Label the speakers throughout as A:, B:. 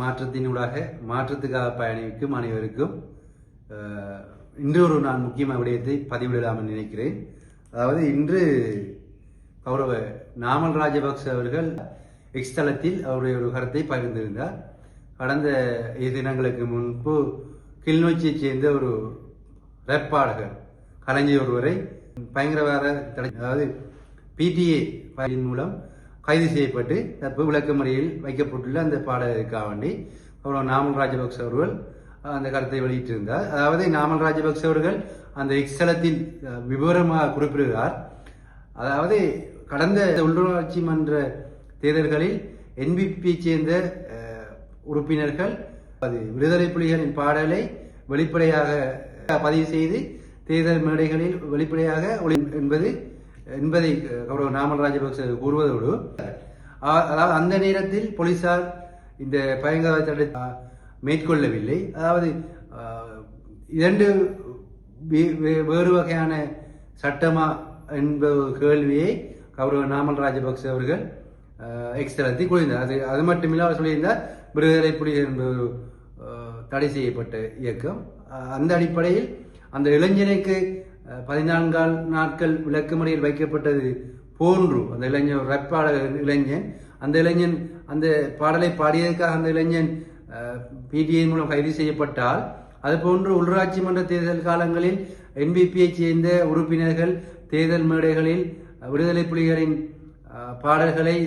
A: மாற்றத்தினூடாக மாற்றத்துக்காக பயணிக்கும் அனைவருக்கும் இன்று ஒரு நான் முக்கியமான விடயத்தை பதிவிடலாம் என்று நினைக்கிறேன். அதாவது இன்று கௌரவ நாமல் ராஜபக்ச அவர்கள் எக்ஸ் தளத்தில் அவருடைய ஒரு கருத்தை பகிர்ந்திருந்தார். கடந்த 7 தினங்களுக்கு முன்பு கிளிநொச்சியைச் சேர்ந்த ஒரு ரேப்பாளர் கலைஞர் ஒருவரை பயங்கரவாத அதாவது PTA மூலம் கைது செய்யப்பட்டு தற்போது விளக்கமறியலில் வைக்கப்பட்டுள்ள அந்த பாடகருக்காக வேண்டி அவர் நாமல் ராஜபக்ச அவர்கள் அந்த கருத்தை வெளியிட்டிருந்தார். அதாவது நாமல் ராஜபக்ச அவர்கள் அந்த எக்ஸ் தளத்தில் விவரமாக குறிப்பிடுகிறார். அதாவது கடந்த உள்ளூராட்சி மன்ற தேர்தல்களில் NBP சேர்ந்த உறுப்பினர்கள் விடுதலை புலிகளின் பாடலை வெளிப்படையாக பதிவு செய்து தேர்தல் மேடைகளில் வெளிப்படையாக என்பதை கௌரவ நாமல் ராஜபக்ச கூறுவதோடு, அதாவது அந்த நேரத்தில் போலீசார் இந்த பயங்கரவாதத்தை மேற்கொள்ளவில்லை. அதாவது 2 வேறு வகையான சட்டமா என்ற கேள்வியை கௌரவ நாமல் ராஜபக்ச அவர்கள் எக்ஸ் தளத்தில் கூறினார். அது மட்டுமில்லை, அவர் சொல்லியிருந்தார் விடுதலை புலிகள் என்பது தடை செய்யப்பட்ட இயக்கம். அந்த அடிப்படையில் அந்த இளைஞனுக்கு 14 நாட்கள் விளக்கமறியல் வைக்கப்பட்டது போன்று அந்த இளைஞர் ரப்பாளர் இளைஞன் அந்த பாடலை பாடியதற்காக அந்த இளைஞன் PTA மூலம் கைது செய்யப்பட்டால், அதுபோன்று உள்ளூராட்சி மன்ற தேர்தல் காலங்களில் NBPயை சேர்ந்த உறுப்பினர்கள் தேர்தல் மேடைகளில் விடுதலை புலிகளின் பாடல்களை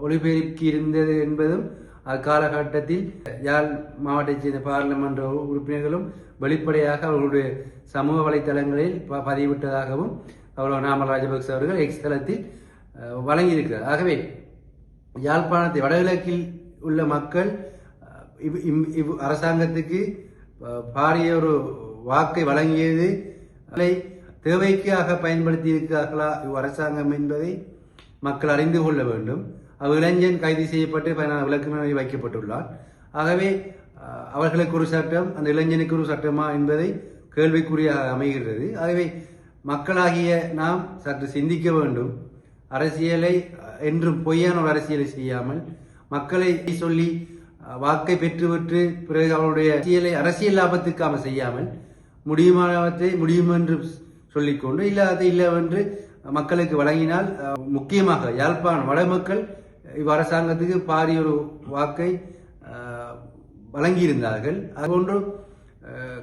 A: ஒளிபெருக்கி இருந்தது என்பதும் அக்காலகட்டத்தில் யாழ் மாவட்டத்தைச் சேர்ந்த பாராளுமன்ற உறுப்பினர்களும் வெளிப்படையாக அவர்களுடைய சமூக வலைத்தளங்களில் பதிவிட்டதாகவும் கௌரவ நாமல் ராஜபக்ச அவர்கள் எக்ஸ் தளத்தில் வழங்கியிருக்கிறார். ஆகவே யாழ்ப்பாணத்தை வடகிழக்கில் உள்ள மக்கள் அரசாங்கத்துக்கு பாரிய ஒரு வாக்கை வழங்கியது தேவைக்காக பயன்படுத்தி இருக்கிறார்களா அரசாங்கம் என்பதை மக்கள் அறிந்து கொள்ள வேண்டும். இளைஞன் கைது செய்யப்பட்டு விளக்கமறியலில் வைக்கப்பட்டுள்ளார். ஆகவே அவர்களுக்கு ஒரு சட்டம், அந்த இளைஞனுக்கு ஒரு சட்டமா என்பதை கேள்விக்குறியாக அமைகிறது. ஆகவே மக்களாகிய நாம் சற்று சிந்திக்க வேண்டும். அரசியலை என்றும் பொய்யான ஒரு அரசியலை செய்யாமல், மக்களை சொல்லி வாக்கை பெற்றுவிட்டு பிறகு அவருடைய அரசியல் லாபத்துக்காக செய்யாமல், முடியுமானவற்றை முடியும் என்று சொல்லிக்கொண்டு இல்லாத இல்லவென்று மக்களுக்கு வழங்கினால், முக்கியமாக யாழ்ப்பாணம் வடமக்கள் அரசாங்கத்துக்கு பாரிய ஒரு வாக்கை வழங்கியிருந்தார்கள். அதுபோன்று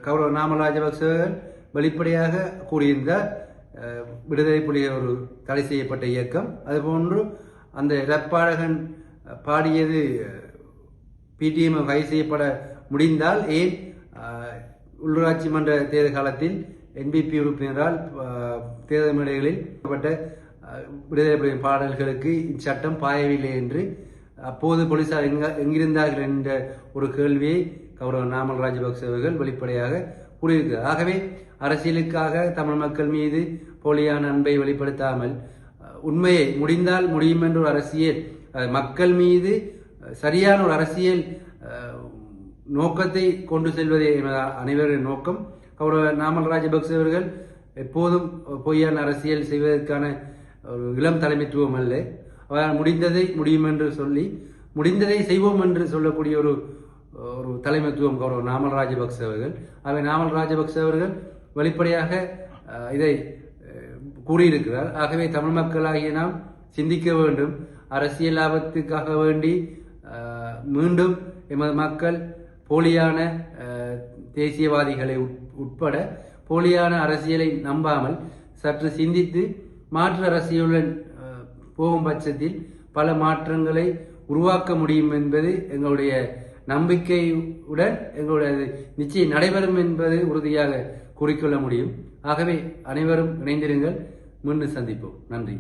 A: கௌரவ நாமல் ராஜபக்சவர்கள் வெளிப்படையாக கூறியிருந்தார் விடுதலை புலிகள் ஒரு தடை செய்யப்பட்ட இயக்கம். அதுபோன்று அந்த ரப்பாளகன் பாடியது PTM கைது செய்யப்பட முடிந்தால் ஏன் உள்ளூராட்சி மன்ற தேர்தல் காலத்தில் NBP உறுப்பினரால் தேர்தல் மேடைகளில் விடுதலை புலிகளின் பாடல்களுக்கு இச்சட்டம் பாயவில்லை என்று அப்போது போலீசார் எங்கிருந்தார்கள் என்ற ஒரு கேள்வியை கௌரவ நாமல் ராஜபக்ச அவர்கள் வெளிப்படையாக கூறியிருக்கிறார். ஆகவே அரசியலுக்காக தமிழ் மக்கள் மீது போலியான அன்பை வெளிப்படுத்தாமல், உண்மையை முடிந்தால் முடியும் என்ற ஒரு அரசியல், மக்கள் மீது சரியான ஒரு அரசியல் நோக்கத்தை கொண்டு செல்வதே அனைவரின் நோக்கம். கௌரவ நாமல் ராஜபக்ச அவர்கள் எப்போதும் பொய்யான அரசியல் செய்வதற்கான ஒரு இளம் தலைமைத்துவம் அல்ல. அவரால் முடிந்ததை முடியும் என்று சொல்லி முடிந்ததை செய்வோம் என்று சொல்லக்கூடிய ஒரு தலைமைத்துவம் கௌரவ நாமல் ராஜபக்ச அவர்கள். ஆகவே நாமல் ராஜபக்ச அவர்கள் வெளிப்படையாக இதை கூறியிருக்கிறார். ஆகவே தமிழ் மக்களாகிய நாம் சிந்திக்க வேண்டும். அரசியல் லாபத்துக்காக வேண்டி மீண்டும் எமது மக்கள் போலியான தேசியவாதிகளை உட்பட போலியான அரசியலை நம்பாமல் சற்று சிந்தித்து மாற்று அரசியலுடன் போகும் பட்சத்தில் பல மாற்றங்களை உருவாக்க முடியும் என்பது எங்களுடைய நம்பிக்கையுடன் எங்களுடைய நிச்சயம் நடைபெறும் என்பது உறுதியாக கூறிக்கொள்ள முடியும். ஆகவே அனைவரும் இணைந்திருங்கள். மீண்டும் சந்திப்போம். நன்றி.